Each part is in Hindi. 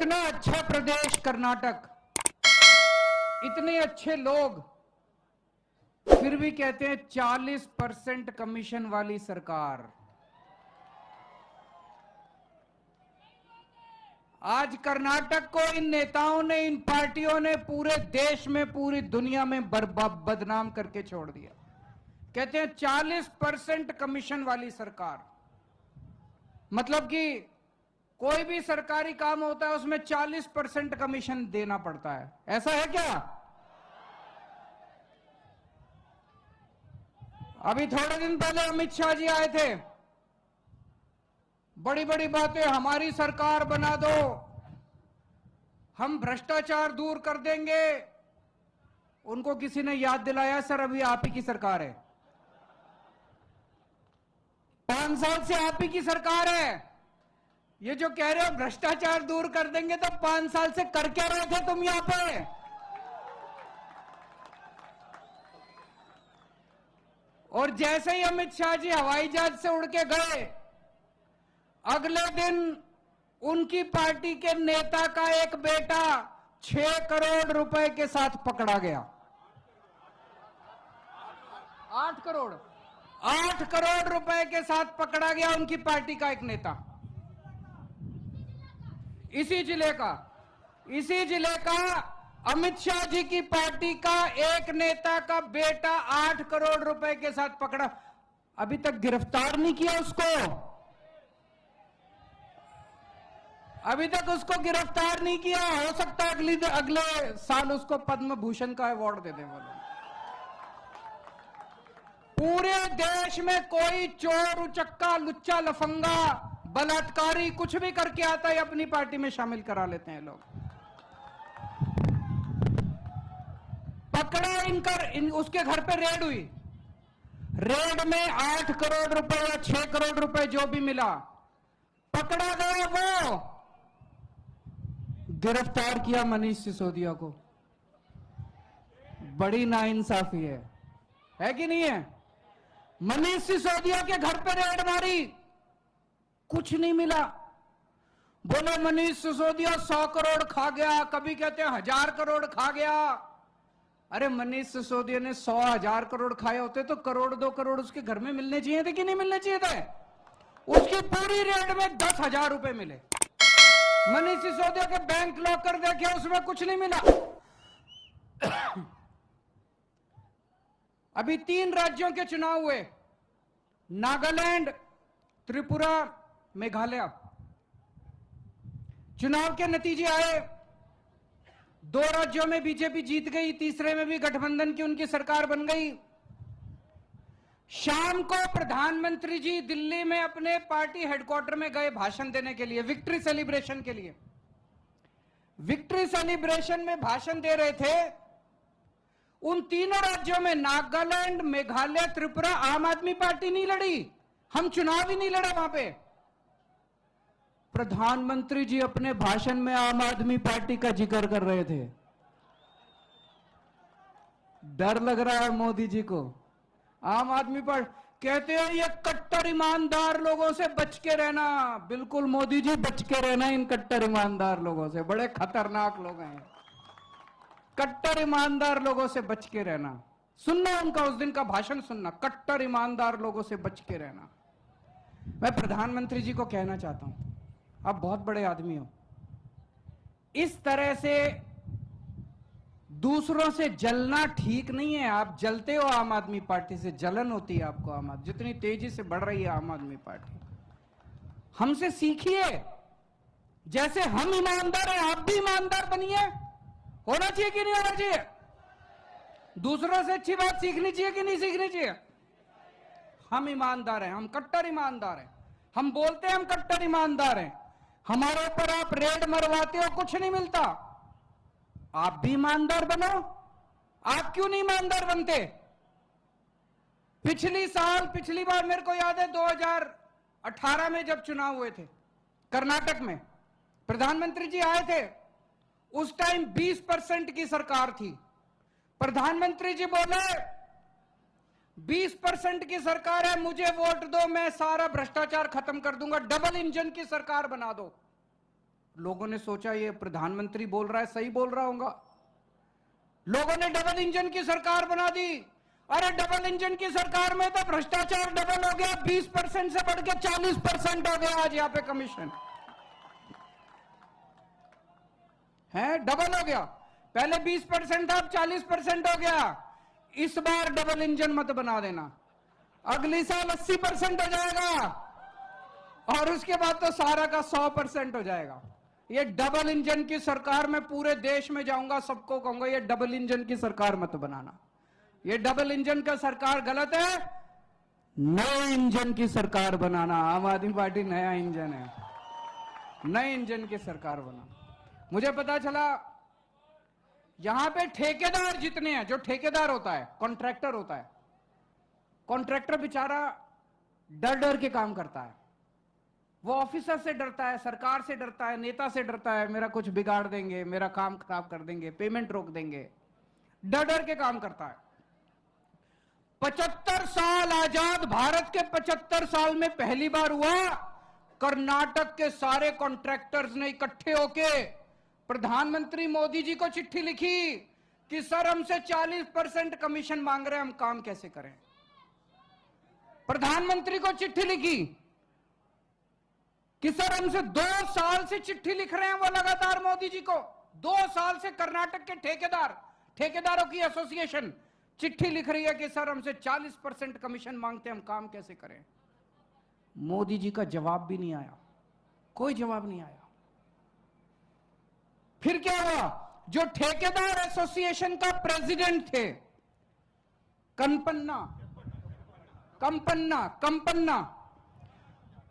इतना अच्छा प्रदेश कर्नाटक, इतने अच्छे लोग, फिर भी कहते हैं 40% कमीशन वाली सरकार। आज कर्नाटक को इन नेताओं ने, इन पार्टियों ने पूरे देश में, पूरी दुनिया में बदनाम करके छोड़ दिया। कहते हैं 40% कमीशन वाली सरकार, मतलब कि कोई भी सरकारी काम होता है उसमें 40% कमीशन देना पड़ता है। ऐसा है क्या? अभी थोड़े दिन पहले अमित शाह जी आए थे, बड़ी बड़ी बातें, हमारी सरकार बना दो, हम भ्रष्टाचार दूर कर देंगे। उनको किसी ने याद दिलाया, सर अभी आप ही की सरकार है, 5 साल से आप ही की सरकार है। ये जो कह रहे हो भ्रष्टाचार दूर कर देंगे, तो 5 साल से कर क्या रहे थे तुम यहां पे? और जैसे ही अमित शाह जी हवाई जहाज से उड़ के गए, अगले दिन उनकी पार्टी के नेता का एक बेटा 6 करोड़ रुपए के साथ पकड़ा गया। 8 करोड़ रुपए के साथ पकड़ा गया उनकी पार्टी का एक नेता। इसी जिले का अमित शाह जी की पार्टी का एक नेता का बेटा 8 करोड़ रुपए के साथ पकड़ा। अभी तक गिरफ्तार नहीं किया उसको, अभी तक उसको गिरफ्तार नहीं किया। हो सकता है अगले साल उसको पद्म भूषण का अवार्ड दे दें बोलो। पूरे देश में कोई चोर, उचक्का, लुच्चा, लफंगा, बलात्कारी कुछ भी करके आता है, अपनी पार्टी में शामिल करा लेते हैं लोग। पकड़ा उसके घर पे रेड हुई, रेड में 8 करोड़ रुपए या 6 करोड़ रुपए जो भी मिला, पकड़ा गया। वो गिरफ्तार किया मनीष सिसोदिया को। बड़ी नाइंसाफी है कि नहीं है? मनीष सिसोदिया के घर पे रेड मारी, कुछ नहीं मिला। बोले मनीष सिसोदिया 100 करोड़ खा गया, कभी कहते हैं 1000 करोड़ खा गया। अरे मनीष सिसोदिया ने 100-1000 करोड़ खाए होते तो करोड़ 2 करोड़ उसके घर में मिलने चाहिए थे कि नहीं मिलने चाहिए थे? उसकी पूरी रेड में 10,000 रुपए मिले। मनीष सिसोदिया के बैंक लॉकर देखे, उसमें कुछ नहीं मिला। अभी 3 राज्यों के चुनाव हुए, नागालैंड, त्रिपुरा, मेघालय। चुनाव के नतीजे आए, 2 राज्यों में बीजेपी जीत गई, तीसरे में भी गठबंधन की उनकी सरकार बन गई। शाम को प्रधानमंत्री जी दिल्ली में अपने पार्टी हेडक्वार्टर में गए भाषण देने के लिए, विक्ट्री सेलिब्रेशन के लिए। विक्ट्री सेलिब्रेशन में भाषण दे रहे थे। उन तीनों राज्यों में, नागालैंड, मेघालय, त्रिपुरा, आम आदमी पार्टी नहीं लड़ी, हम चुनाव ही नहीं लड़े वहां पे। प्रधानमंत्री जी अपने भाषण में आम आदमी पार्टी का जिक्र कर रहे थे। डर लग रहा है मोदी जी को। आम आदमी पार्टी कहते हैं ये कट्टर ईमानदार लोगों से बच के रहना। बिल्कुल मोदी जी, बच के रहना इन कट्टर ईमानदार लोगों से, बड़े खतरनाक लोग हैं। कट्टर ईमानदार लोगों से बच के रहना। सुनना उनका उस दिन का भाषण, सुनना, कट्टर ईमानदार लोगों से बच के रहना। मैं प्रधानमंत्री जी को कहना चाहता हूं, आप बहुत बड़े आदमी हो, इस तरह से दूसरों से जलना ठीक नहीं है। आप जलते हो आम आदमी पार्टी से, जलन होती है आपको आम आदमी, जितनी तेजी से बढ़ रही है आम आदमी पार्टी। हमसे सीखिए, जैसे हम ईमानदार हैं आप भी ईमानदार बनिए। होना चाहिए कि नहीं होना चाहिए? दूसरों से अच्छी बात सीखनी चाहिए कि नहीं सीखनी चाहिए? हम ईमानदार हैं, हम कट्टर ईमानदार हैं। हम बोलते हैं हम कट्टर ईमानदार हैं, हमारे ऊपर आप रेड मरवाते हो, कुछ नहीं मिलता। आप भी ईमानदार बनो। आप क्यों नहीं ईमानदार बनते? पिछली बार मेरे को याद है 2018 में जब चुनाव हुए थे कर्नाटक में, प्रधानमंत्री जी आए थे। उस टाइम 20% की सरकार थी। प्रधानमंत्री जी बोले 20% की सरकार है, मुझे वोट दो, मैं सारा भ्रष्टाचार खत्म कर दूंगा, डबल इंजन की सरकार बना दो। लोगों ने सोचा ये प्रधानमंत्री बोल रहा है, सही बोल रहा होगा। लोगों ने डबल इंजन की सरकार बना दी। अरे डबल इंजन की सरकार में तो भ्रष्टाचार डबल हो गया, 20% से बढ़ के 40% हो गया आज यहां पे कमीशन है, डबल हो गया। पहले 20% था, अब 40% हो गया। इस बार डबल इंजन मत बना देना, अगली साल 80% हो जाएगा और उसके बाद तो सारा का 100% हो जाएगा। ये डबल इंजन की सरकार में पूरे देश में जाऊंगा, सबको कहूंगा ये डबल इंजन की सरकार मत बनाना। ये डबल इंजन का सरकार गलत है, नए इंजन की सरकार बनाना। आम आदमी पार्टी नया इंजन है, नए इंजन की सरकार बनाना। मुझे पता चला यहां पे ठेकेदार जितने हैं, जो ठेकेदार होता है, कॉन्ट्रैक्टर होता है, कॉन्ट्रैक्टर बेचारा डर डर के काम करता है। वो ऑफिसर से डरता है, सरकार से डरता है, नेता से डरता है, मेरा कुछ बिगाड़ देंगे, मेरा काम खराब कर देंगे, पेमेंट रोक देंगे, डर डर के काम करता है। 75 साल आजाद भारत के 75 साल में पहली बार हुआ कर्नाटक के सारे कॉन्ट्रैक्टर्स ने इकट्ठे होके प्रधानमंत्री मोदी जी को चिट्ठी लिखी कि सर हमसे 40% कमीशन मांग रहे हैं, हम काम कैसे करें। प्रधानमंत्री को चिट्ठी लिखी कि सर हमसे 2 साल से चिट्ठी लिख रहे हैं वो लगातार मोदी जी को। 2 साल से कर्नाटक के ठेकेदारों की एसोसिएशन चिट्ठी लिख रही है कि सर हमसे 40% कमीशन मांगते हैं, हम काम कैसे करें। मोदी जी का जवाब भी नहीं आया, कोई जवाब नहीं आया। फिर क्या हुआ, जो ठेकेदार एसोसिएशन का प्रेसिडेंट थे कंपन्ना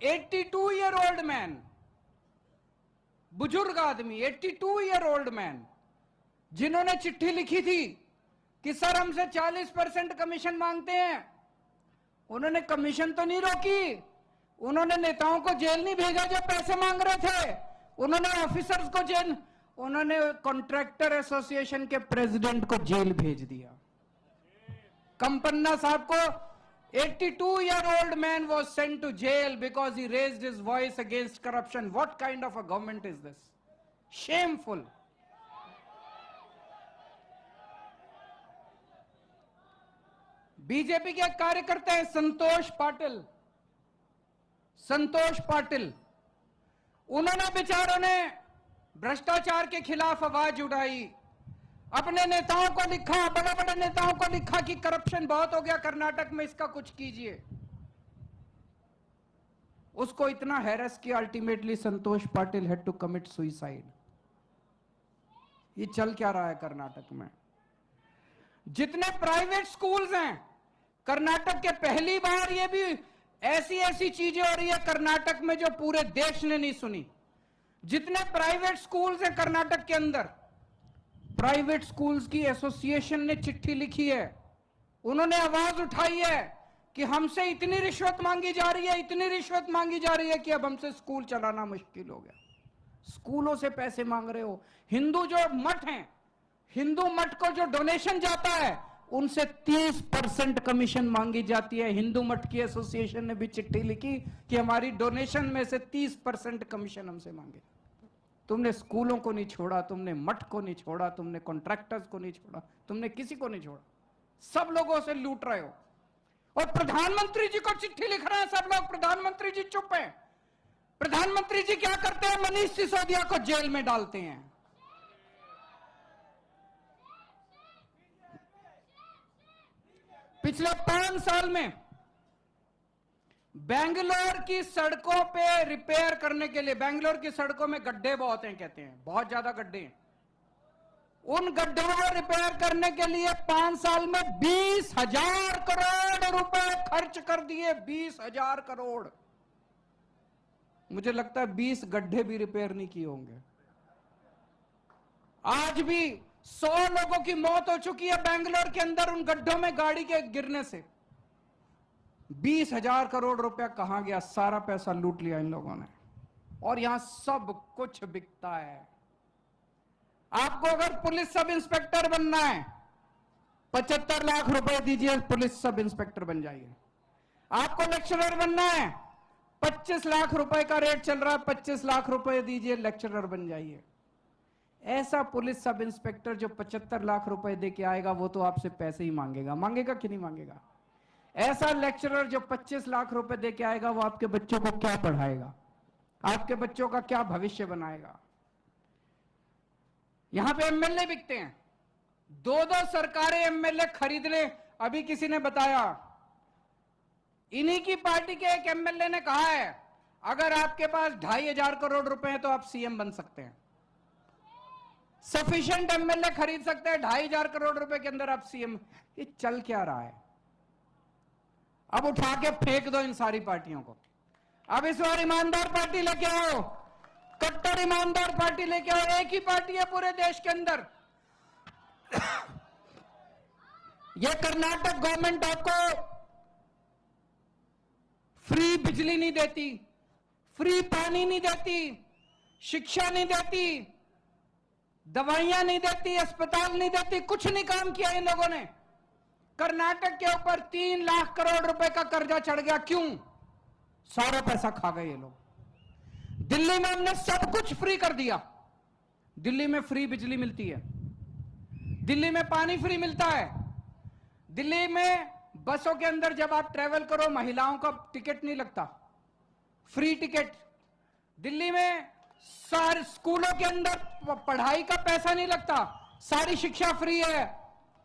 82 ईयर ओल्ड मैन, बुजुर्ग आदमी, 82 ईयर ओल्ड मैन, जिन्होंने चिट्ठी लिखी थी कि सर हमसे 40% कमीशन मांगते हैं। उन्होंने कमीशन तो नहीं रोकी, उन्होंने नेताओं को जेल नहीं भेजा जो पैसे मांग रहे थे, उन्होंने ऑफिसर्स को जेल, उन्होंने कॉन्ट्रैक्टर एसोसिएशन के प्रेसिडेंट को जेल भेज दिया। कंपन्ना साहब को 82 year old man was sent to jail because he raised his voice against corruption. What kind of a government is this? Shameful. BJP के कार्यकर्ता हैं संतोष पाटिल, उन्होंने बेचारों ने भ्रष्टाचार के खिलाफ आवाज उठाई, अपने नेताओं को लिखा, बड़े बड़े नेताओं को लिखा कि करप्शन बहुत हो गया कर्नाटक में, इसका कुछ कीजिए। उसको इतना हैरेस किया, ultimately Santosh Patil had to commit suicide. ये चल क्या रहा है कर्नाटक में। जितने प्राइवेट स्कूल्स हैं कर्नाटक के, पहली बार ये भी ऐसी चीजें हो रही है कर्नाटक में जो पूरे देश ने नहीं सुनी। जितने प्राइवेट स्कूल्स हैं कर्नाटक के अंदर, प्राइवेट स्कूल्स की एसोसिएशन ने चिट्ठी लिखी है, उन्होंने आवाज उठाई है कि हमसे इतनी रिश्वत मांगी जा रही है कि अब हमसे स्कूल चलाना मुश्किल हो गया। स्कूलों से पैसे मांग रहे हो। हिंदू जो मठ हैं, हिंदू मठ को जो डोनेशन जाता है उनसे 30% कमीशन मांगी जाती है। हिंदू मठ की एसोसिएशन ने भी चिट्ठी लिखी कि हमारी डोनेशन में से 30% कमीशन हमसे मांगे। तुमने स्कूलों को नहीं छोड़ा, तुमने मठ को नहीं छोड़ा, तुमने कॉन्ट्रैक्टर्स को नहीं छोड़ा, तुमने किसी को नहीं छोड़ा, सब लोगों से लूट रहे हो। और प्रधानमंत्री जी को चिट्ठी लिख रहे हैं सब लोग, प्रधानमंत्री जी चुप हैं। प्रधानमंत्री जी क्या करते हैं, मनीष सिसोदिया को जेल में डालते हैं। पिछले 5 साल में बेंगलोर की सड़कों पे रिपेयर करने के लिए, बेंगलोर की सड़कों में गड्ढे बहुत हैं, कहते हैं बहुत ज्यादा गड्ढे हैं, उन गड्ढों को रिपेयर करने के लिए 5 साल में 20,000 करोड़ रुपए खर्च कर दिए। 20,000 करोड़। मुझे लगता है 20 गड्ढे भी रिपेयर नहीं किए होंगे। आज भी 100 लोगों की मौत हो चुकी है बेंगलोर के अंदर उन गड्ढों में गाड़ी के गिरने से। 20,000 करोड़ रुपया कहां गया? सारा पैसा लूट लिया इन लोगों ने। और यहां सब कुछ बिकता है। आपको अगर पुलिस सब इंस्पेक्टर बनना है, 75 लाख रुपए दीजिए, पुलिस सब इंस्पेक्टर बन जाइए। आपको लेक्चरर बनना है, 25 लाख रुपए का रेट चल रहा है, 25 लाख रुपए दीजिए, लेक्चरर बन जाइए। ऐसा पुलिस सब इंस्पेक्टर जो 75 लाख रुपए दे के आएगा, वो तो आपसे पैसे ही मांगेगा। मांगेगा कि नहीं मांगेगा? ऐसा लेक्चरर जो 25 लाख रुपए दे के आएगा, वो आपके बच्चों को क्या पढ़ाएगा, आपके बच्चों का क्या भविष्य बनाएगा? यहां पे एमएलए बिकते हैं, 2-2 सरकारें एमएलए खरीद ले। अभी किसी ने बताया, इन्हीं की पार्टी के एक एमएलए ने कहा है, अगर आपके पास 2,500 करोड़ रुपए हैं तो आप सीएम बन सकते हैं। सफिशिएंट एमएलए खरीद सकते हैं, 2,500 करोड़ रुपए के अंदर आप सीएम। ये चल क्या रहा है? अब उठा के फेंक दो इन सारी पार्टियों को। अब इस बार ईमानदार पार्टी लेके आओ, कट्टर ईमानदार पार्टी लेके आओ। एक ही पार्टी है पूरे देश के अंदर। ये कर्नाटक गवर्नमेंट आपको फ्री बिजली नहीं देती, फ्री पानी नहीं देती, शिक्षा नहीं देती, दवाइयां नहीं देती, अस्पताल नहीं देती, कुछ नहीं काम किया इन लोगों ने। कर्नाटक के ऊपर 3 लाख करोड़ रुपए का कर्जा चढ़ गया। क्यों? सारा पैसा खा गए ये लोग। दिल्ली में हमने सब कुछ फ्री कर दिया। दिल्ली में फ्री बिजली मिलती है, दिल्ली में पानी फ्री मिलता है, दिल्ली में बसों के अंदर जब आप ट्रेवल करो महिलाओं का टिकट नहीं लगता, फ्री टिकट। दिल्ली में सारे स्कूलों के अंदर पढ़ाई का पैसा नहीं लगता, सारी शिक्षा फ्री है,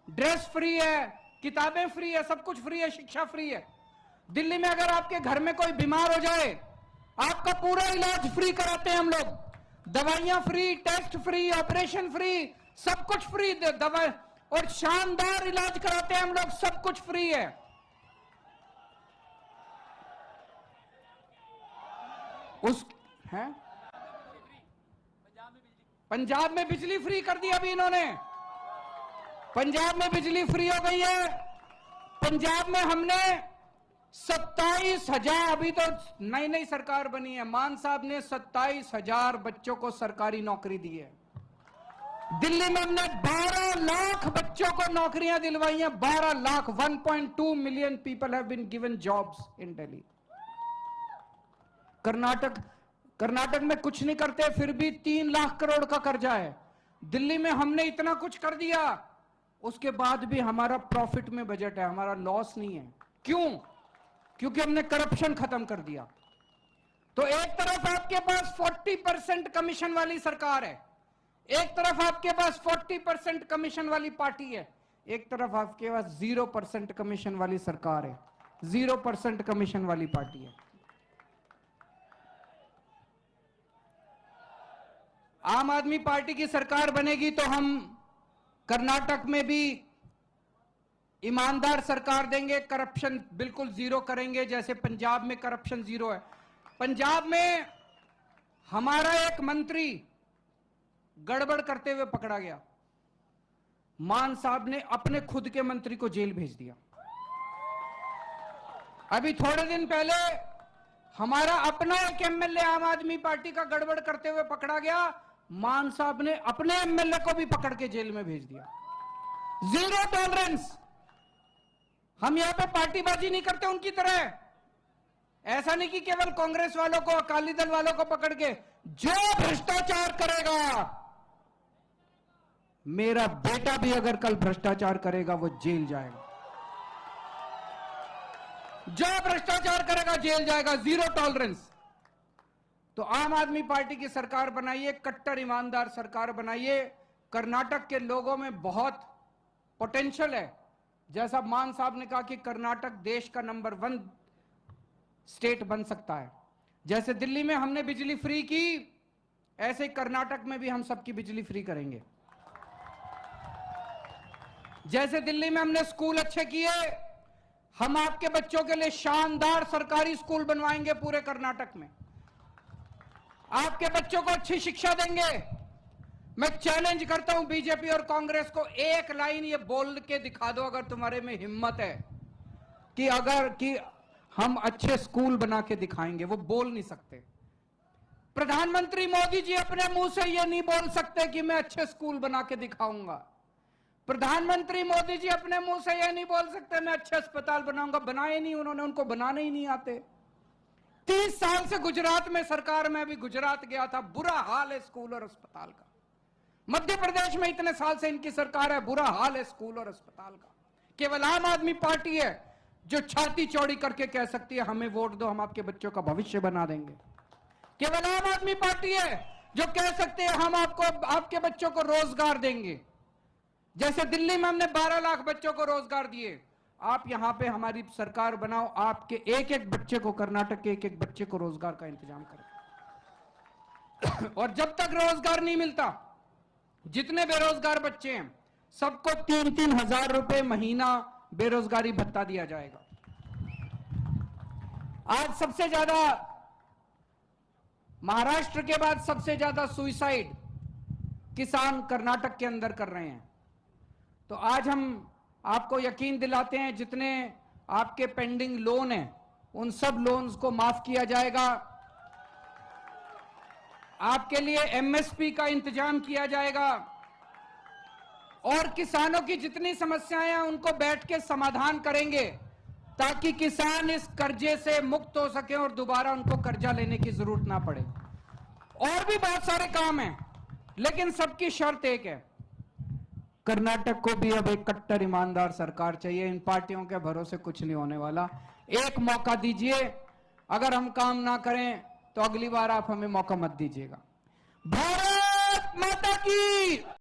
ड्रेस फ्री है, किताबें फ्री है, सब कुछ फ्री है, शिक्षा फ्री है। दिल्ली में अगर आपके घर में कोई बीमार हो जाए, आपका पूरा इलाज फ्री कराते हैं हम लोग। दवाइयां free, test free, operation free, सब कुछ फ्री। दवा और शानदार इलाज कराते हैं हम लोग, सब कुछ फ्री है। उस है पंजाब में बिजली फ्री कर दी अभी इन्होंने। पंजाब में बिजली फ्री हो गई है। पंजाब में हमने 27,000, अभी तो नई नई सरकार बनी है, मान साहब ने 27,000 बच्चों को सरकारी नौकरी दी है। दिल्ली में हमने 12 लाख बच्चों को नौकरियां दिलवाई हैं। 12 lakh, 1.2 million people have been given jobs in Delhi. Karnataka में कुछ नहीं करते, फिर भी 3 लाख करोड़ का कर्जा है। दिल्ली में हमने इतना कुछ कर दिया, उसके बाद भी हमारा प्रॉफिट में बजट है, हमारा लॉस नहीं है। क्यों? क्योंकि हमने करप्शन खत्म कर दिया। तो एक तरफ आपके पास 40% कमीशन वाली सरकार है, एक तरफ आपके पास 40% कमीशन वाली पार्टी है, एक तरफ आपके पास 0% कमीशन वाली सरकार है, 0% कमीशन वाली पार्टी है। आम आदमी पार्टी की सरकार बनेगी तो हम कर्नाटक में भी ईमानदार सरकार देंगे, करप्शन बिल्कुल जीरो करेंगे, जैसे पंजाब में करप्शन जीरो है। पंजाब में हमारा एक मंत्री गड़बड़ करते हुए पकड़ा गया, मान साहब ने अपने खुद के मंत्री को जेल भेज दिया। अभी थोड़े दिन पहले हमारा अपना एक एमएलए आम आदमी पार्टी का गड़बड़ करते हुए पकड़ा गया, मान साहब ने अपने एमएलए को भी पकड़ के जेल में भेज दिया। Zero tolerance. हम यहां पे पार्टीबाजी नहीं करते उनकी तरह। ऐसा नहीं कि केवल कांग्रेस वालों को, अकाली दल वालों को पकड़ के, जो भ्रष्टाचार करेगा, मेरा बेटा भी अगर कल भ्रष्टाचार करेगा वो जेल जाएगा। जो भ्रष्टाचार करेगा जेल जाएगा, जीरो टॉलरेंस। तो आम आदमी पार्टी की सरकार बनाइए, कट्टर ईमानदार सरकार बनाइए। कर्नाटक के लोगों में बहुत पोटेंशियल है। जैसा मान साहब ने कहा कि कर्नाटक देश का नंबर 1 स्टेट बन सकता है। जैसे दिल्ली में हमने बिजली फ्री की, ऐसे कर्नाटक में भी हम सबकी बिजली फ्री करेंगे। जैसे दिल्ली में हमने स्कूल अच्छे किए, हम आपके बच्चों के लिए शानदार सरकारी स्कूल बनवाएंगे पूरे कर्नाटक में। आपके बच्चों को अच्छी शिक्षा देंगे। मैं चैलेंज करता हूं बीजेपी और कांग्रेस को, एक लाइन ये बोल के दिखा दो अगर तुम्हारे में हिम्मत है कि हम अच्छे स्कूल बना के दिखाएंगे। वो बोल नहीं सकते। प्रधानमंत्री मोदी जी अपने मुंह से ये नहीं बोल सकते कि मैं अच्छे स्कूल बना के दिखाऊंगा। प्रधानमंत्री मोदी जी अपने मुंह से ये नहीं बोल सकते मैं अच्छे अस्पताल बनाऊंगा। बनाए नहीं उन्होंने, उनको बनाने ही नहीं आते। 30 साल से गुजरात में सरकार में, अभी गुजरात गया था, बुरा हाल है स्कूल और अस्पताल का। मध्य प्रदेश में इतने साल से इनकी सरकार है, बुरा हाल है स्कूल और अस्पताल का। केवल आम आदमी पार्टी है जो छाती चौड़ी करके कह सकती है हमें वोट दो, हम आपके बच्चों का भविष्य बना देंगे। केवल आम आदमी पार्टी है जो कह सकते हैं हम आपको, आपके बच्चों को रोजगार देंगे। जैसे दिल्ली में हमने 12 लाख बच्चों को रोजगार दिए, आप यहां पे हमारी सरकार बनाओ, आपके एक एक बच्चे को, कर्नाटक के एक एक बच्चे को रोजगार का इंतजाम करें। और जब तक रोजगार नहीं मिलता, जितने बेरोजगार बच्चे हैं सबको 3-3 हजार रुपए महीना बेरोजगारी भत्ता दिया जाएगा। आज सबसे ज्यादा, महाराष्ट्र के बाद सबसे ज्यादा सुसाइड किसान कर्नाटक के अंदर कर रहे हैं। तो आज हम आपको यकीन दिलाते हैं, जितने आपके पेंडिंग लोन हैं उन सब लोन्स को माफ किया जाएगा। आपके लिए एमएसपी का इंतजाम किया जाएगा और किसानों की जितनी समस्याएं हैं उनको बैठ के समाधान करेंगे, ताकि किसान इस कर्जे से मुक्त हो सके और दोबारा उनको कर्जा लेने की जरूरत ना पड़े। और भी बहुत सारे काम हैं, लेकिन सबकी शर्त एक है, कर्नाटक को भी अब एक कट्टर ईमानदार सरकार चाहिए। इन पार्टियों के भरोसे कुछ नहीं होने वाला। एक मौका दीजिए, अगर हम काम ना करें तो अगली बार आप हमें मौका मत दीजिएगा। भारत माता की।